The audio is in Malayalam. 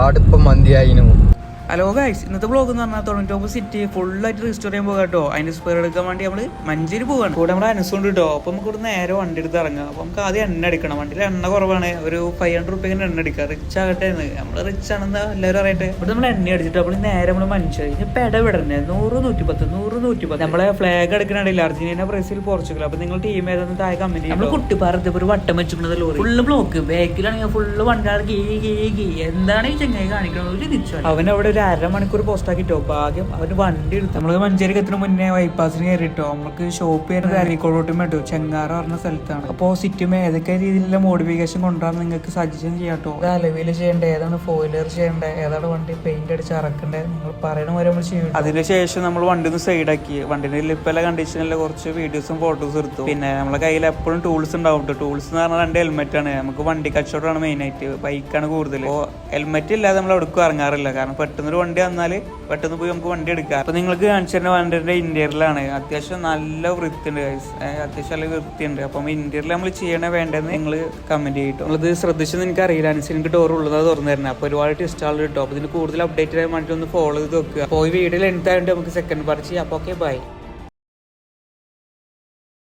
അടുപ്പം മന്തിയായിനും. ഹലോ ഗൈസ്, ഇന്നത്തെ ബ്ലോഗ് എന്ന് പറഞ്ഞാൽ ടൊറന്റോ സിറ്റി ഫുള്ളായിട്ട് റീസ്റ്റോർ ചെയ്യാൻ പോകാം കേട്ടോ. അതിന്റെ സ്പെയർ എടുക്കാൻ വേണ്ടി നമ്മൾ മഞ്ചേരി പോകാണ്. കൂടെ നമ്മുടെ അനുസോണ്ട് കേട്ടോ. അപ്പോൾ നമുക്ക് ഇവിടെ നേരെ വണ്ടി എടുത്ത് ഇറങ്ങാം. അപ്പോൾ നമുക്ക് ആദ്യം എണ്ണ അടിക്കണം. വണ്ടിയിൽ എണ്ണ കുറവാണ്, ഒരു 500 റുപ്യക്ക് എണ്ണ അടിക്കാം. റിച്ച് ആകട്ടെ എന്ന് നമ്മൾ റിച്ച് ആണെന്ന് എല്ലാവരും അറിയട്ടെ. ഇവിടെ നമ്മൾ എണ്ണ അടിച്ചിട്ട് അപ്പോൾ നേരെ നമ്മൾ മഞ്ചേരി ഇനി പെട വിടണേ 100-110 നമ്മളെ ഫ്ലാഗ് എടുക്കണില്ല. Argentina, Brazil, Portugal. അപ്പോൾ നിങ്ങൾ ടീം ഏതാണെന്ന് താഴെ കമന്റ് ചെയ്യും. നമ്മൾ കുട്ടിപ്പാറത്ത് ഒരു വട്ടം വെച്ചിട്ടുള്ളത് ലോറി ഫുള്ള് ബ്ലോക്ക്, ബാക്കിലാണെങ്കിൽ ഫുള്ള് വണ്ടികൾ ഗീ എന്താണ് ഈ ചെങ്ങായി കാണിക്കുന്നത് ഒരു തിരിച്ചു. അവൻ അവിടെ ഒരു അരമണിക്കൂർ പോസ്റ്റ് ആക്കിട്ടോ. ഭാഗ്യം അവന് വണ്ടി എടുത്തു. നമ്മള് മഞ്ചേരിക്ക് എത്തുന്ന മുന്നേ ബൈപ്പാസിന് കയറിട്ടോ. നമുക്ക് ഷോപ്പ് ചെയ്യുന്നത് അരീക്കോടോട്ടും കേട്ടോ, ചെങ്ങാറ പറഞ്ഞ സ്ഥലത്താണ്. അപ്പോ സിറ്റും ഏതൊക്കെ രീതിയിലുള്ള മോഡിഫിക്കേഷൻ കൊണ്ടുവരാൻ നിങ്ങൾക്ക് സജഷൻ ചെയ്യാട്ടോ. അലവിൽ ചെയ്യേണ്ടത് ഏതാണ്, ഫോയിലർ ചെയ്യേണ്ടത് ഏതാണ്, വണ്ടി പെയിന്റ് അടിച്ച് ഇറക്കേണ്ടത് നിങ്ങൾ പറയണ പോലെ നമ്മൾ ചെയ്യും. അതിനുശേഷം നമ്മൾ വണ്ടി ഒന്ന് സൈഡാക്കി വണ്ടിന്റെ ലിപ്പല കണ്ടീഷനിലെ കുറച്ച് വീഡിയോസും ഫോട്ടോസും എടുത്തു. പിന്നെ നമ്മളെ കയ്യിൽ എപ്പോഴും ടൂൾസ് ഉണ്ടാവും. ടൂൾസ് എന്ന് പറഞ്ഞാൽ 2 ഹെൽമെറ്റ് ആണ്. നമുക്ക് വണ്ടി കച്ചവടമാണ് മെയിൻ ആയിട്ട്, ബൈക്കാണ് കൂടുതൽ. അപ്പോൾ ഹെൽമെറ്റ് ഇല്ലാതെ നമ്മൾ എവിടേക്കും ഇറങ്ങാറില്ല. കാരണം പെട്ടെന്നൊരു വണ്ടി വന്നാല് പെട്ടെന്ന് പോയി നമുക്ക് വണ്ടി എടുക്കാം. അപ്പൊ നിങ്ങൾക്ക് കാണിച്ചു തരുന്ന വണ്ടിന്റെ ഇന്റീരിയറിലാണ് അത്യാവശ്യം നല്ല വൃത്തിയുണ്ട് ഗൈസ്, അത്യാവശ്യം നല്ല വൃത്തിയുണ്ട്. അപ്പം ഇന്റീരിയർ നമ്മൾ ചെയ്യണേ വേണ്ടെന്ന് നിങ്ങൾ കമന്റ് ചെയ്തിട്ടോ. നമ്മളത് ശ്രദ്ധിച്ചെന്ന് എനിക്ക് അറിയില്ല. അനുസരിച്ച് എനിക്ക് ഡോർ ഉള്ളത് തുറന്നു തരണം. അപ്പൊ ഒരുപാട് ടെസ്റ്റ് ആൾ കിട്ടും. അപ്പൊ ഇതിന് കൂടുതൽ അപ്ഡേറ്റ് ചെയ്യാൻ വേണ്ടി ഒന്ന് ഫോളോ ചെയ്ത് വെക്കുക. അപ്പോൾ ഈ വീഡിയോയിൽ എന്തായാലും നമുക്ക് സെക്കൻഡ് പാർട്ട് ചെയ്യാം. അപ്പോൾ ഓക്കെ ബൈ.